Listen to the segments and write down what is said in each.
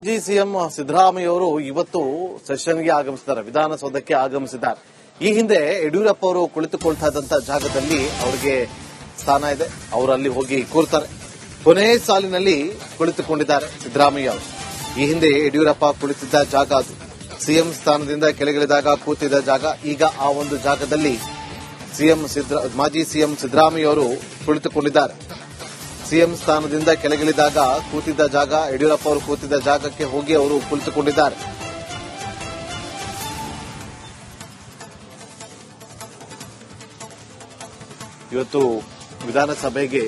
ಮಾಜಿ ಸಿಎಂ ಸಿದ್ದರಾಮಯ್ಯ ಅವರು ಇವತ್ತು ಸೆಷನ್ಗೆ ಆಗಮಿಸಿದ್ದಾರೆ, ವಿಧಾನಸೌಧಕ್ಕೆ ಆಗಮಿಸಿದ್ದಾರೆ. ಈ ಹಿಂದೆ ಯಡಿಯೂರಪ್ಪ ಅವರು ಕುಳಿತುಕೊಳ್ತಾ ಇದ್ದಂತಹ ಜಾಗದಲ್ಲಿ ಅವರಿಗೆ ಸ್ಥಾನ ಇದೆ, ಅವರು ಅಲ್ಲಿ ಹೋಗಿ ಕೂರ್ತಾರೆ. ಕೊನೆ ಸಾಲಿನಲ್ಲಿ ಕುಳಿತುಕೊಂಡಿದ್ದಾರೆ ಸಿದ್ದರಾಮಯ್ಯ ಅವರು. ಈ ಹಿಂದೆ ಯಡಿಯೂರಪ್ಪ ಕುಳಿತಿದ್ದ ಜಾಗ ಅದು. ಸಿಎಂ ಸ್ಥಾನದಿಂದ ಕೆಳಗಿಳಿದಾಗ ಕೂತಿದ್ದ ಜಾಗ. ಈಗ ಆ ಒಂದು ಜಾಗದಲ್ಲಿ ಮಾಜಿ ಸಿಎಂ ಸಿದ್ದರಾಮಯ್ಯ ಅವರು ಕುಳಿತುಕೊಂಡಿದ್ದಾರೆ. ಸಿಎಂ ಸ್ಥಾನದಿಂದ ಕೆಳಗಿಳಿದಾಗ ಕೂತಿದ್ದ ಜಾಗ, ಯಡಿಯೂರಪ್ಪ ಅವರು ಕೂತಿದ್ದ ಜಾಗಕ್ಕೆ ಹೋಗಿ ಅವರು ಕುಳಿತುಕೊಂಡಿದ್ದಾರೆ. ಇವತ್ತು ವಿಧಾನಸಭೆಗೆ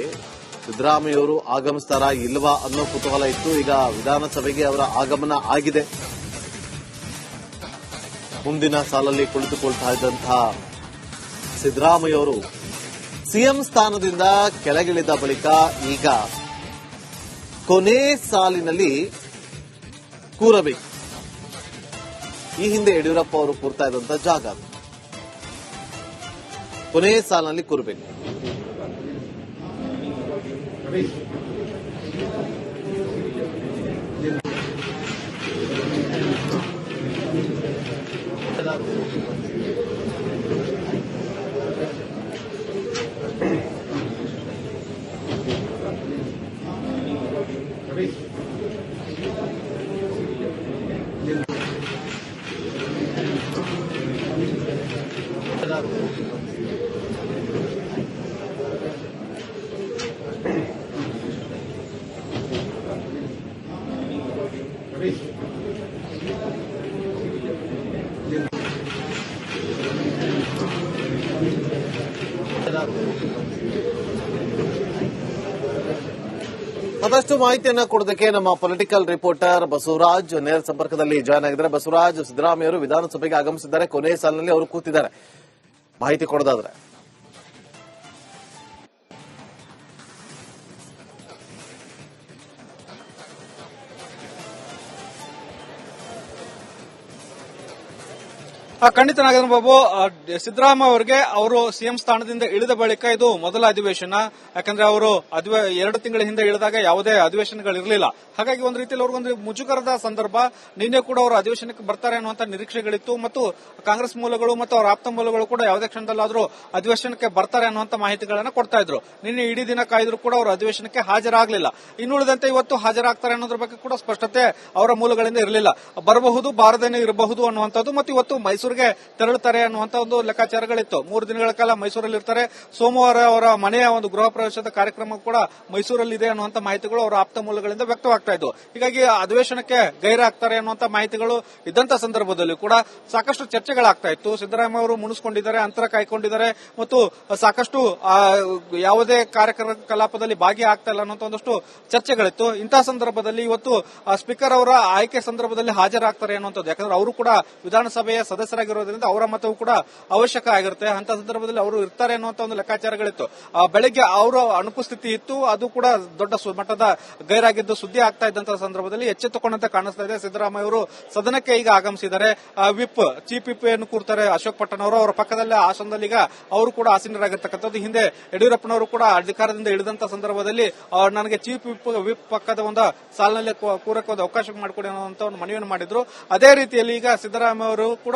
ಸಿದ್ದರಾಮಯ್ಯ ಅವರು ಆಗಮಿಸ್ತಾರಾ ಇಲ್ವಾ ಅನ್ನೋ ಕುತೂಹಲ ಇತ್ತು. ಈಗ ವಿಧಾನಸಭೆಗೆ ಅವರ ಆಗಮನ ಆಗಿದೆ. ಮುಂದಿನ ಸಾಲಲ್ಲಿ ಕುಳಿತುಕೊಳ್ತಾ ಇದ್ದಂತಹ ಸಿದ್ದರಾಮಯ್ಯ ಅವರು ಸಿಎಂ ಸ್ಥಾನದಿಂದ ಕೆಳಗಿಳಿದ ಬಳಿಕ ಈಗ ಕೊನೆ ಸಾಲಿನಲ್ಲಿ ಕೂರಬೇಕು. ಈ ಹಿಂದೆ ಯಡಿಯೂರಪ್ಪ ಅವರು ಕೂರ್ತಾ ಇದ್ದಂತಹ ಜಾಗ ಅದು. ಕೊನೆ ಸಾಲಿನಲ್ಲಿ ಕೂರಬೇಕು. ಮತ್ತಷ್ಟು ಮಾಹಿತಿಯನ್ನ ಕೊಡೋದಕ್ಕೆ ನಮ್ಮ ಪೊಲಿಟಿಕಲ್ ರಿಪೋರ್ಟರ್ ಬಸವರಾಜ್ ನೇರ ಸಂಪರ್ಕದಲ್ಲಿ ಜಾಯ್ನ್ ಆಗಿದ್ದಾರೆ. ಬಸವರಾಜ್, ಸಿದ್ದರಾಮಯ್ಯ ಅವರು ವಿಧಾನಸಭೆಗೆ ಆಗಮಿಸಿದ್ದಾರೆ, ಕೊನೆ ಸಾಲಿನಲ್ಲಿ ಅವರು ಕೂತಿದ್ದಾರೆ. ಮಾಹಿತಿ ಕೊಡೋದಾದ್ರೆ ಖಂಡಿತ ನಾಗೇಂದ್ರ ಬಾಬು, ಸಿದ್ದರಾಮಯ್ಯ ಅವರಿಗೆ ಅವರು ಸಿಎಂ ಸ್ಥಾನದಿಂದ ಇಳಿದ ಬಳಿಕ ಇದು ಮೊದಲ ಅಧಿವೇಶನ. ಯಾಕಂದ್ರೆ ಅವರು 2 ತಿಂಗಳ ಹಿಂದೆ ಇಳಿದಾಗ ಯಾವುದೇ ಅಧಿವೇಶನಗಳಿರಲಿಲ್ಲ. ಹಾಗಾಗಿ ಒಂದು ರೀತಿಯಲ್ಲಿ ಅವ್ರಿಗೊಂದು ಮುಜುಗರದ ಸಂದರ್ಭ. ನಿನ್ನೆ ಕೂಡ ಅವರು ಅಧಿವೇಶನಕ್ಕೆ ಬರ್ತಾರೆ ಅನ್ನುವಂತ ನಿರೀಕ್ಷೆಗಳಿತ್ತು ಮತ್ತು ಕಾಂಗ್ರೆಸ್ ಮೂಲಗಳು ಮತ್ತು ಅವರ ಆಪ್ತ ಮೂಲಗಳು ಕೂಡ ಯಾವುದೇ ಕ್ಷಣದಲ್ಲಾದರೂ ಅಧಿವೇಶನಕ್ಕೆ ಬರ್ತಾರೆ ಅನ್ನುವಂತ ಮಾಹಿತಿಗಳನ್ನು ಕೊಡ್ತಾ ಇದ್ರು. ನಿನ್ನೆ ಇಡೀ ದಿನ ಕಾಯ್ದ್ರು ಕೂಡ ಅವರು ಅಧಿವೇಶನಕ್ಕೆ ಹಾಜರಾಗಲಿಲ್ಲ. ಇನ್ನುಳಿದಂತೆ ಇವತ್ತು ಹಾಜರಾಗ್ತಾರೆ ಅನ್ನೋದ್ರ ಬಗ್ಗೆ ಕೂಡ ಸ್ಪಷ್ಟತೆ ಅವರ ಮೂಲಗಳಿಂದ ಇರಲಿಲ್ಲ. ಬರಬಹುದು, ಬಾರದೇನೆ ಇರಬಹುದು ಅನ್ನುವಂಥದ್ದು ಮತ್ತು ಇವತ್ತು ಮೈಸೂರಿಗೆ ತೆರಳುತ್ತಾರೆ ಅನ್ನುವಂತ ಒಂದು ಲೆಕ್ಕಾಚಾರಗಳಿತ್ತು. 3 ದಿನಗಳ ಕಾಲ ಮೈಸೂರಲ್ಲಿ ಇರ್ತಾರೆ. ಸೋಮವಾರ ಅವರ ಮನೆಯ ಒಂದು ಗೃಹ ಪ್ರವೇಶದ ಕಾರ್ಯಕ್ರಮ ಕೂಡ ಮೈಸೂರಲ್ಲಿದೆ ಅನ್ನುವಂತ ಮಾಹಿತಿಗಳು ಅವರ ಆಪ್ತ ಮೂಲಗಳಿಂದ ವ್ಯಕ್ತವಾಗ್ತಾ ಇತ್ತು. ಹೀಗಾಗಿ ಅಧಿವೇಶನಕ್ಕೆ ಗೈರಾಗ್ತಾರೆ ಅನ್ನುವಂತ ಮಾಹಿತಿಗಳು ಇದ್ದಂತ ಸಂದರ್ಭದಲ್ಲಿ ಕೂಡ ಸಾಕಷ್ಟು ಚರ್ಚೆಗಳಾಗ್ತಾ ಇತ್ತು. ಸಿದ್ದರಾಮಯ್ಯ ಅವರು ಮುನಿಸಿಕೊಂಡಿದ್ದಾರೆ, ಅಂತರ ಕಾಯ್ಕೊಂಡಿದ್ದಾರೆ ಮತ್ತು ಸಾಕಷ್ಟು ಯಾವುದೇ ಕಾರ್ಯಕಲಾಪದಲ್ಲಿ ಭಾಗಿಯಾಗ್ತಾ ಇಲ್ಲ ಅನ್ನುವಂತ ಒಂದಷ್ಟು ಚರ್ಚೆಗಳಿತ್ತು. ಇಂತಹ ಸಂದರ್ಭದಲ್ಲಿ ಇವತ್ತು ಸ್ಪೀಕರ್ ಅವರ ಆಯ್ಕೆ ಸಂದರ್ಭದಲ್ಲಿ ಹಾಜರಾಗ್ತಾರೆ ಅನ್ನುವಂಥದ್ದು. ಯಾಕಂದ್ರೆ ಅವರು ಕೂಡ ವಿಧಾನಸಭೆಯ ಸದಸ್ಯರಾಗಿರೋದ್ರಿಂದ ಅವರ ಮತವು ಕೂಡ ಅವಶ್ಯಕ ಆಗಿರುತ್ತೆ. ಅಂತ ಸಂದರ್ಭದಲ್ಲಿ ಅವರು ಇರ್ತಾರೆ ಅನ್ನುವಂತ ಒಂದು ಲೆಕ್ಕಾಚಾರಗಳಿತ್ತು. ಬೆಳಗ್ಗೆ ಅವರ ಅನುಪಸ್ಥಿತಿ ಇತ್ತು, ಅದು ಕೂಡ ದೊಡ್ಡ ಮಟ್ಟದ ಗೈರಾಗಿದ್ದು ಸುದ್ದಿ ಆಗ್ತಾ ಇದ್ದಂತಹ ಸಂದರ್ಭದಲ್ಲಿ ಎಚ್ಚೆತ್ತುಕೊಂಡಂತೆ ಕಾಣಿಸ್ತಾ ಇದೆ. ಸಿದ್ದರಾಮಯ್ಯ ಅವರು ಸದನಕ್ಕೆ ಈಗ ಆಗಮಿಸಿದ್ದಾರೆ. ಚೀಫ್ ವಿಪ್ ಏನು ಕೂರ್ತಾರೆ ಅಶೋಕ್ ಪಟ್ಟಣ್ ಅವರು, ಅವರ ಪಕ್ಕದಲ್ಲೇ ಆಸನದಲ್ಲಿ ಈಗ ಅವರು ಕೂಡ ಆಸೀನರಾಗಿರ್ತಕ್ಕಂಥದ್ದು. ಹಿಂದೆ ಯಡಿಯೂರಪ್ಪನವರು ಕೂಡ ಅಧಿಕಾರದಿಂದ ಇಳಿದಂತಹ ಸಂದರ್ಭದಲ್ಲಿ ನನಗೆ ಚೀಫ್ ವಿಪ್ ಪಕ್ಕದ ಒಂದು ಸಾಲಿನಲ್ಲಿ ಕೂರಕ್ಕೆ ಒಂದು ಅವಕಾಶ ಮಾಡಿಕೊಡಿ ಅನ್ನುವಂತ ಒಂದು ಮನವಿಯನ್ನು ಮಾಡಿದ್ರು. ಅದೇ ರೀತಿಯಲ್ಲಿ ಈಗ ಸಿದ್ದರಾಮಯ್ಯ ಅವರು ಕೂಡ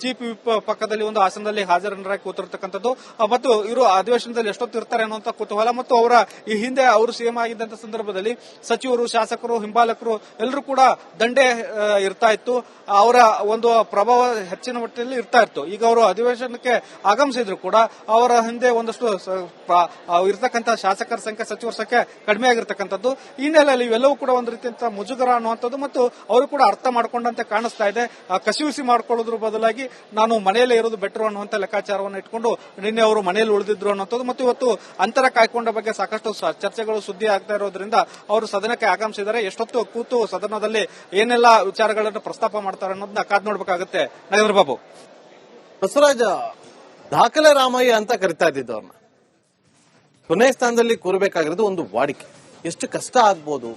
ಚೀಫ್ ವಿಪ್ ಪಕ್ಕದಲ್ಲಿ ಒಂದು ಆಸನದಲ್ಲಿ ಹಾಜರಾಗಿ ಕೂತಿರ್ತಕ್ಕಂಥದ್ದು ಮತ್ತು ಇವರು ಅಧಿವೇಶನದಲ್ಲಿ ಎಷ್ಟೊತ್ತು ಇರ್ತಾರೆ ಅನ್ನುವಂತ ಕುತೂಹಲ ಮತ್ತು ಅವರ ಈ ಹಿಂದೆ ಅವರು ಸಿಎಂ ಆಗಿದ್ದಂತ ಸಂದರ್ಭದಲ್ಲಿ ಸಚಿವರು, ಶಾಸಕರು, ಹಿಂಬಾಲಕರು ಎಲ್ಲರೂ ಕೂಡ ದಂಡೆ ಇರ್ತಾ ಇತ್ತು. ಅವರ ಒಂದು ಪ್ರಭಾವ ಹೆಚ್ಚಿನ ಮಟ್ಟದಲ್ಲಿ ಇರ್ತಾ ಇತ್ತು. ಈಗ ಅವರು ಅಧಿವೇಶನಕ್ಕೆ ಆಗಮಿಸಿದ್ರು ಕೂಡ ಅವರ ಹಿಂದೆ ಒಂದಷ್ಟು ಇರ್ತಕ್ಕಂತಹ ಶಾಸಕರ ಸಂಖ್ಯೆ, ಸಚಿವರ ಸಂಖ್ಯೆ ಕಡಿಮೆ ಆಗಿರ್ತಕ್ಕಂಥದ್ದು. ಈ ಹಿನ್ನೆಲೆಯಲ್ಲಿ ಇವೆಲ್ಲವೂ ಕೂಡ ಒಂದು ರೀತಿಯಂತ ಮುಜುಗರ ಅನ್ನುವಂಥದ್ದು ಮತ್ತು ಅವರು ಕೂಡ ಅರ್ಥ ಮಾಡಿಕೊಂಡಂತೆ ಕಾಣಿಸ್ತಾ ಇದೆ. ಕಸಿವಿಸಿ ಮಾಡಿಕೊಳ್ಳೋದ್ರ ಬದಲಾಗಿ ನಾನು ಮನೆಯಲ್ಲೇ ಇರೋದು ಬೆಟರ್ ಅನ್ನುವಂತ ಲೆಕ್ಕಾಚಾರವನ್ನು ಇಟ್ಕೊಂಡು ನಿನ್ನೆ ಅವರು ಮನೆಯಲ್ಲಿ ಉಳಿದಿದ್ರು ಅನ್ನೋದು ಮತ್ತು ಇವತ್ತು ಅಂತರ ಕಾಯ್ಕೊಂಡ ಬಗ್ಗೆ ಸಾಕಷ್ಟು ಚರ್ಚೆಗಳು ಸುದ್ದಿ ಆಗ್ತಾ ಇರೋದ್ರಿಂದ ಅವರು ಸದನಕ್ಕೆ ಆಗಮಿಸಿದ್ದಾರೆ. ಎಷ್ಟೊತ್ತು ಕೂತು ಸದನದಲ್ಲಿ ಏನೆಲ್ಲ ವಿಚಾರಗಳನ್ನು ಪ್ರಸ್ತಾಪ ಮಾಡ್ತಾರೆ ಅನ್ನೋದನ್ನ ಕಾದ್ ನೋಡ್ಬೇಕಾಗುತ್ತೆ. ನಗೇಂದ್ರ ಬಾಬು, ಬಸವರಾಜ, ದಾಖಲೆ ರಾಮಯ್ಯ ಅಂತ ಕರಿತಾ ಇದ್ದಿದ್ದು ಅವ್ರನ್ನ ಕೊನೆ ಸ್ಥಾನದಲ್ಲಿ ಕೂರಬೇಕಾಗಿರೋದು ಒಂದು ವಾಡಿಕೆ. ಎಷ್ಟು ಕಷ್ಟ ಆಗ್ಬೋದು?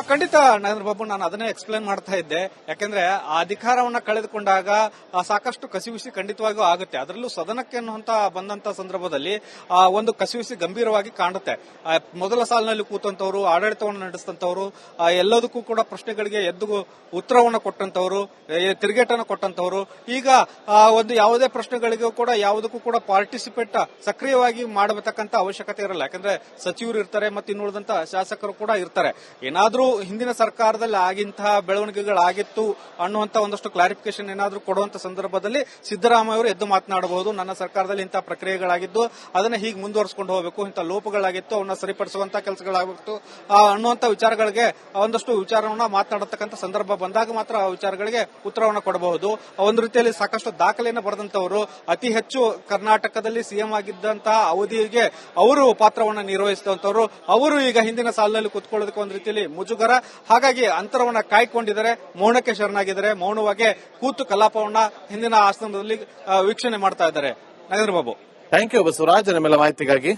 ಖಂಡಿತ ನರೇಂದ್ರ ಬಾಬು, ನಾನು ಅದನ್ನೇ ಎಕ್ಸ್ಪ್ಲೇನ್ ಮಾಡ್ತಾ ಇದ್ದೆ. ಯಾಕಂದ್ರೆ ಆ ಅಧಿಕಾರವನ್ನ ಕಳೆದುಕೊಂಡಾಗ ಸಾಕಷ್ಟು ಕಸಿವಿಸಿ ಖಂಡಿತವಾಗಿಯೂ ಆಗುತ್ತೆ. ಅದರಲ್ಲೂ ಸದನಕ್ಕೆ ಅನ್ನುವಂತ ಬಂದಂತ ಸಂದರ್ಭದಲ್ಲಿ ಒಂದು ಕಸಿವಿಸಿ ಗಂಭೀರವಾಗಿ ಕಾಣುತ್ತೆ. ಮೊದಲ ಸಾಲಿನಲ್ಲಿ ಕೂತಂತವರು, ಆಡಳಿತವನ್ನು ನಡೆಸಿದಂತವರು, ಎಲ್ಲದಕ್ಕೂ ಕೂಡ ಪ್ರಶ್ನೆಗಳಿಗೆ ಎದ್ದು ಉತ್ತರವನ್ನು ಕೊಟ್ಟಂತವರು, ತಿರುಗೇಟನ್ನು ಕೊಟ್ಟಂತವರು, ಈಗ ಒಂದು ಯಾವುದೇ ಪ್ರಶ್ನೆಗಳಿಗೂ ಕೂಡ ಯಾವುದಕ್ಕೂ ಕೂಡ ಪಾರ್ಟಿಸಿಪೇಟ್ ಸಕ್ರಿಯವಾಗಿ ಮಾಡಬೇಕಂತ ಅವಶ್ಯಕತೆ ಇರಲ್ಲ. ಯಾಕಂದ್ರೆ ಸಚಿವರು ಇರ್ತಾರೆ ಮತ್ತು ಇನ್ನುಳಿದಂತ ಶಾಸಕರು ಕೂಡ ಇರ್ತಾರೆ. ಏನಾದ್ರೂ ಹಿಂದಿನ ಸರ್ಕಾರದಲ್ಲಿ ಆಗಿಂತಹ ಬೆಳವಣಿಗೆಗಳಾಗಿತ್ತು ಅನ್ನುವಂತ ಒಂದಷ್ಟು ಕ್ಲಾರಿಫಿಕೇಶನ್ ಏನಾದ್ರೂ ಕೊಡುವಂತ ಸಂದರ್ಭದಲ್ಲಿ ಸಿದ್ದರಾಮಯ್ಯ ಅವರು ಎದ್ದು ಮಾತನಾಡಬಹುದು. ನನ್ನ ಸರ್ಕಾರದಲ್ಲಿ ಇಂತಹ ಪ್ರಕ್ರಿಯೆಗಳಾಗಿದ್ದು ಅದನ್ನ ಹೀಗೆ ಮುಂದುವರಿಸಿಕೊಂಡು ಹೋಗಬೇಕು, ಇಂತಹ ಲೋಪಗಳಾಗಿತ್ತು ಅವನ್ನ ಸರಿಪಡಿಸುವಂತ ಕೆಲಸಗಳಾಗಬೇಕು ಅನ್ನುವಂತ ವಿಚಾರಗಳಿಗೆ ಒಂದಷ್ಟು ವಿಚಾರವನ್ನ ಮಾತನಾಡತಕ್ಕಂಥ ಸಂದರ್ಭ ಬಂದಾಗ ಮಾತ್ರ ಆ ವಿಚಾರಗಳಿಗೆ ಉತ್ತರವನ್ನು ಕೊಡಬಹುದು. ಒಂದು ರೀತಿಯಲ್ಲಿ ಸಾಕಷ್ಟು ದಾಖಲೆಯನ್ನು ಬರೆದಂತವರು, ಅತಿ ಹೆಚ್ಚು ಕರ್ನಾಟಕದಲ್ಲಿ ಸಿಎಂ ಆಗಿದ್ದಂತಹ ಅವಧಿಗೆ ಅವರು ಪಾತ್ರವನ್ನು ನಿರ್ವಹಿಸಿದಂತವರು, ಅವರು ಈಗ ಹಿಂದಿನ ಸಾಲಿನಲ್ಲಿ ಕೂತ್ಕೊಳ್ಳೋದಕ್ಕೆ ಒಂದು ರೀತಿಯಲ್ಲಿ ಮುಜುಗರ. ಹಾಗಾಗಿ ಅಂತರವನ್ನ ಕಾಯ್ಕೊಂಡಿದ್ದಾರೆ, ಮೌನಕ್ಕೆ ಶರಣಾಗಿದ್ದಾರೆ. ಮೌನವಾಗಿ ಕೂತು ಕಲಾಪವನ್ನ ಹಿಂದಿನ ಆಸನದಲ್ಲಿ ವೀಕ್ಷಣೆ ಮಾಡ್ತಾ ಇದ್ದಾರೆ. ನರೇಂದ್ರ ಬಾಬು, ಥ್ಯಾಂಕ್ ಯು ಬಸವರಾಜ್, ನಿಮ್ಮೆಲ್ಲ ಮಾಹಿತಿಗಾಗಿ.